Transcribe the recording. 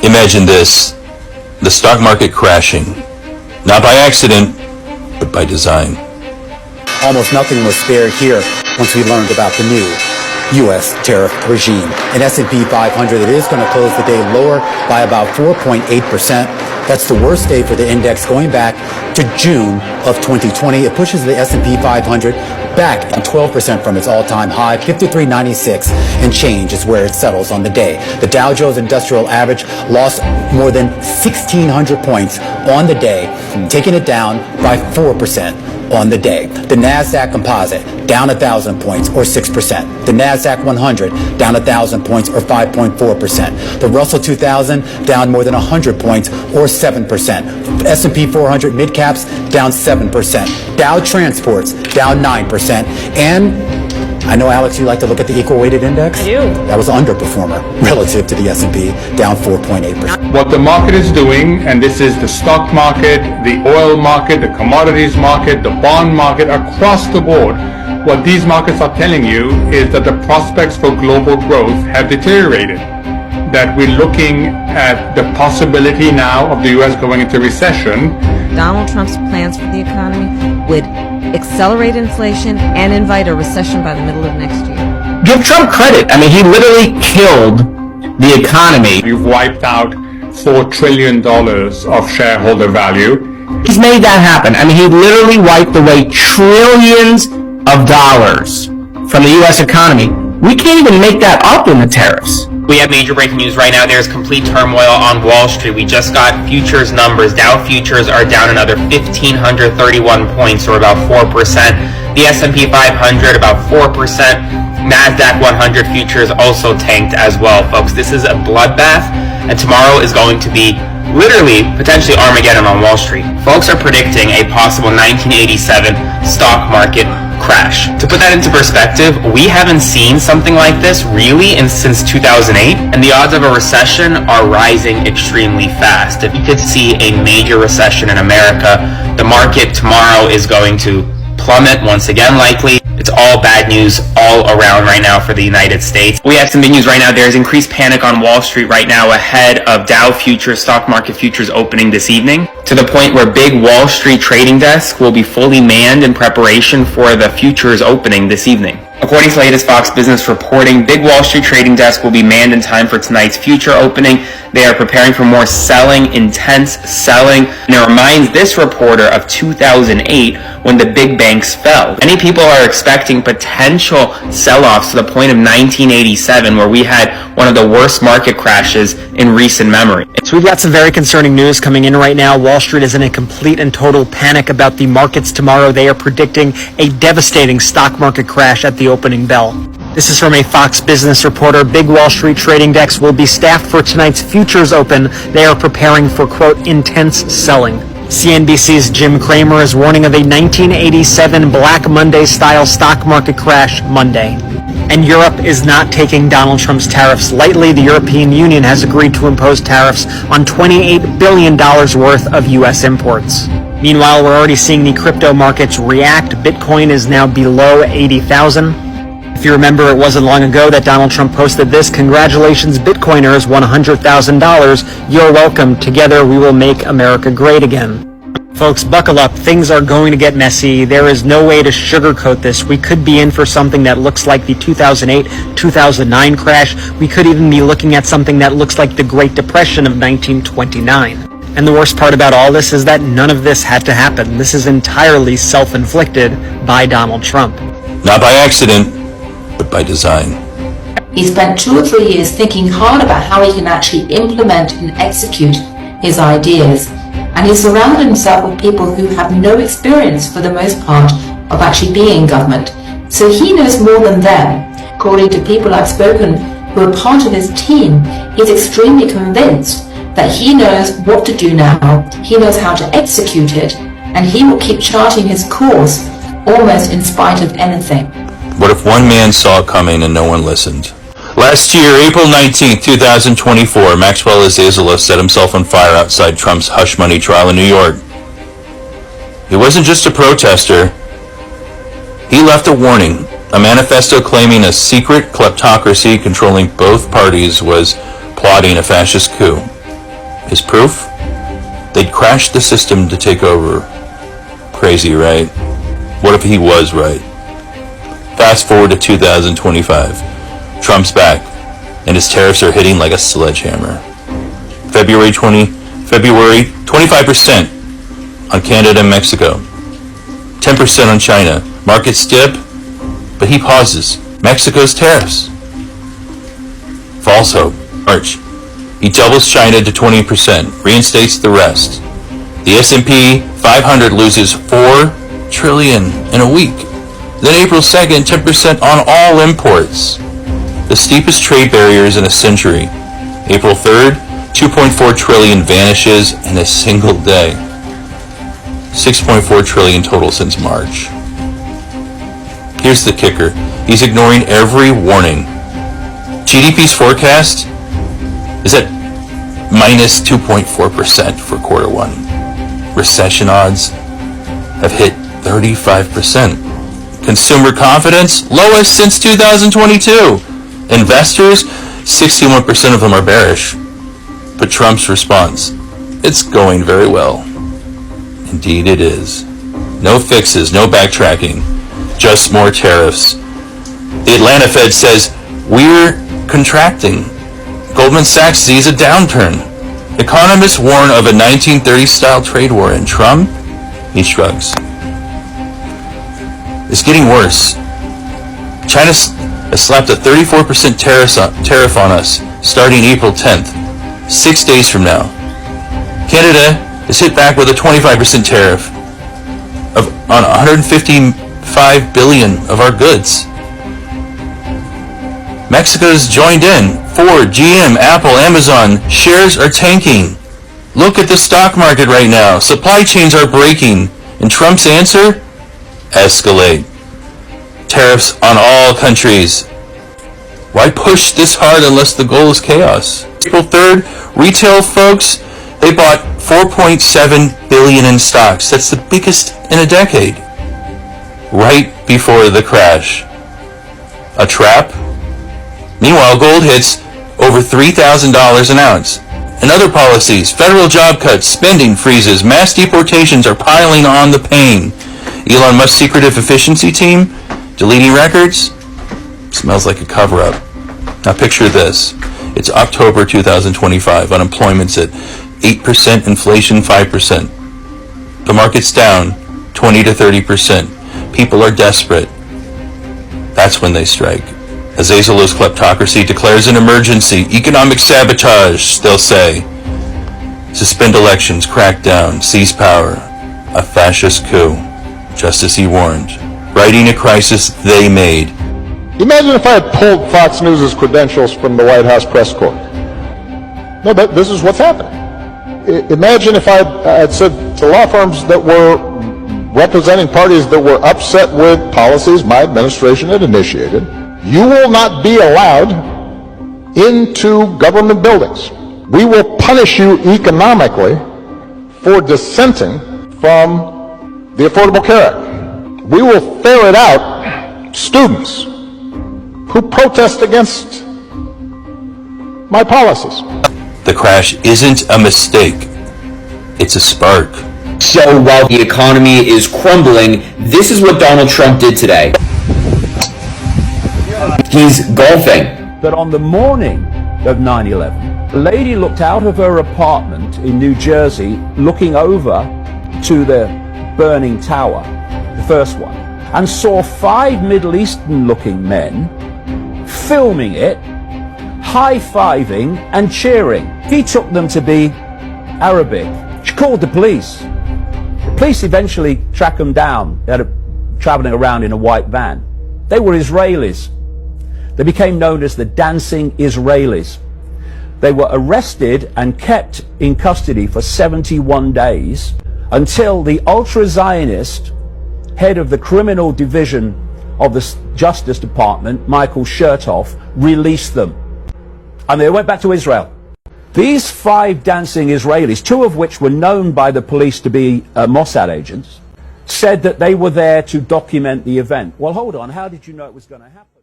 Imagine this, the stock market crashing, not by accident, but by design. Almost nothing was spared here once we learned about the new U.S. tariff regime. In S&P 500, it is going to close the day lower by about 4.8%. That's the worst day for the index going back to June of 2020. It pushes the S&P 500 back 12% from its all-time high. 5396 and change is where it settles on the day. The Dow Jones Industrial Average lost more than 1,600 points on the day, taking it down by 4% on the day. The NASDAQ Composite down 1,000 points or 6%. The NASDAQ 100 down 1,000 points or 5.4%. The Russell 2000 down more than 100 points or 7%. S&P 400 mid-caps down 7%. Dow Transports down 9%. And I know, Alex, you like to look at the equal weighted index. I do. That was an underperformer relative to the S&P, down 4.8%. What the market is doing, and this is the stock market, the oil market, the commodities market, the bond market, across the board, what these markets are telling you is that the prospects for global growth have deteriorated. That we're looking at the possibility now of the U.S. going into recession. Donald Trump's plans for the economy would accelerate inflation and invite a recession by the middle of next year. Give Trump credit. I mean, he literally killed the economy. You've wiped out $4 trillion of shareholder value. He's made that happen. I mean, he literally wiped away trillions of dollars from the U.S. economy. We can't even make that up in the tariffs. We have major breaking news right now. There's complete turmoil on Wall Street. We just got futures numbers. Dow futures are down another 1,531 points, or about 4%. The S&P 500 about 4%. NASDAQ 100 futures also tanked as well, folks. This is a bloodbath, and tomorrow is going to be literally potentially Armageddon on Wall Street. Folks are predicting a possible 1987 stock market crash. To put that into perspective, we haven't seen something like this really since 2008, and the odds of a recession are rising extremely fast. If you could see a major recession in America, the market tomorrow is going to plummet once again, likely. It's all bad news all around right now for the United States. We have some big news right now. There's increased panic on Wall Street right now ahead of Dow futures, stock market futures opening this evening, to the point where big Wall Street trading desks will be fully manned in preparation for the futures opening this evening. According to latest Fox Business reporting, big Wall Street trading desk will be manned in time for tonight's future opening. They are preparing for more selling, intense selling, and it reminds this reporter of 2008 when the big banks fell. Many people are expecting potential sell-offs to the point of 1987, where we had one of the worst market crashes in recent memory. So we've got some very concerning news coming in right now. Wall Street is in a complete and total panic about the markets tomorrow. They are predicting a devastating stock market crash at the opening bell. This is from a Fox Business reporter. Big Wall Street trading desks will be staffed for tonight's futures open. They are preparing for, quote, intense selling. CNBC's Jim Cramer is warning of a 1987 Black Monday-style stock market crash Monday. And Europe is not taking Donald Trump's tariffs lightly. The European Union has agreed to impose tariffs on $28 billion worth of U.S. imports. Meanwhile, we're already seeing the crypto markets react. Bitcoin is now below 80,000. If you remember, it wasn't long ago that Donald Trump posted this: "Congratulations, Bitcoiners, won $100,000. You're welcome. Together we will make America great again." Folks, buckle up. Things are going to get messy. There is no way to sugarcoat this. We could be in for something that looks like the 2008-2009 crash. We could even be looking at something that looks like the Great Depression of 1929. And the worst part about all this is that none of this had to happen. This is entirely self-inflicted by Donald Trump. Not by accident, but by design. He spent 2 or 3 years thinking hard about how he can actually implement and execute his ideas. And he surrounded himself with people who have no experience, for the most part, of actually being in government. So he knows more than them. According to people I've spoken who are part of his team, he's extremely convinced that he knows what to do now, he knows how to execute it, and he will keep charting his course almost in spite of anything. What if one man saw it coming and no one listened? Last year, April 19, 2024, Maxwell Azazela set himself on fire outside Trump's hush money trial in New York. He wasn't just a protester. He left a warning, a manifesto claiming a secret kleptocracy controlling both parties was plotting a fascist coup. His proof? They'd crashed the system to take over. Crazy, right? What if he was right? Fast forward to 2025. Trump's back, and his tariffs are hitting like a sledgehammer. February 25% on Canada and Mexico. 10% on China. Markets dip, but he pauses. Mexico's tariffs. False hope. March. He doubles China to 20%, reinstates the rest. The S&P 500 loses $4 trillion in a week. Then April 2nd, 10% on all imports. The steepest trade barriers in a century. April 3rd, 2.4 trillion vanishes in a single day. 6.4 trillion total since March. Here's the kicker. He's ignoring every warning. GDP's forecast is at minus 2.4% for quarter one. Recession odds have hit 35%. Consumer confidence, lowest since 2022. Investors, 61% of them are bearish. But Trump's response, it's going very well. Indeed it is. No fixes, no backtracking, just more tariffs. The Atlanta Fed says, we're contracting. Goldman Sachs sees a downturn. Economists warn of a 1930s-style trade war, and Trump, he shrugs. It's getting worse. China has slapped a 34% tariff on us starting April 10th, 6 days from now. Canada is hit back with a 25% tariff on 155 billion of our goods. Mexico's joined in. Ford, GM, Apple, Amazon, shares are tanking. Look at the stock market right now. Supply chains are breaking. And Trump's answer? Escalate. Tariffs on all countries. Why push this hard unless the goal is chaos? April 3rd, retail folks, they bought 4.7 billion in stocks. That's the biggest in a decade. Right before the crash. A trap? Meanwhile, gold hits over $3,000 an ounce. And other policies, federal job cuts, spending freezes, mass deportations are piling on the pain. Elon Musk's secretive efficiency team, deleting records, smells like a cover-up. Now picture this. It's October 2025. Unemployment's at 8%, inflation 5%. The market's down 20 to 30%. People are desperate. That's when they strike. Azazelos kleptocracy declares an emergency. Economic sabotage, they'll say. Suspend elections, crack down, seize power. A fascist coup, just as he warned. Writing a crisis they made. Imagine if I had pulled Fox News' credentials from the White House press corps. No, but this is what's happening. Imagine if I had said to law firms that were representing parties that were upset with policies my administration had initiated, you will not be allowed into government buildings. We will punish you economically for dissenting from the Affordable Care Act. We will ferret out students who protest against my policies. The crash isn't a mistake. It's a spark. So while the economy is crumbling, this is what Donald Trump did today. He's golfing. That on the morning of 9/11, a lady looked out of her apartment in New Jersey, looking over to the burning tower, the first one, and saw 5 Middle Eastern-looking men filming it, high-fiving and cheering. He took them to be Arabic. She called the police. The police eventually tracked them down. They had traveling around in a white van. They were Israelis. They became known as the Dancing Israelis. They were arrested and kept in custody for 71 days until the ultra-Zionist head of the criminal division of the Justice Department, Michael Chertoff, released them. And they went back to Israel. These 5 dancing Israelis, 2 of which were known by the police to be Mossad agents, said that they were there to document the event. Well, hold on. How did you know it was going to happen?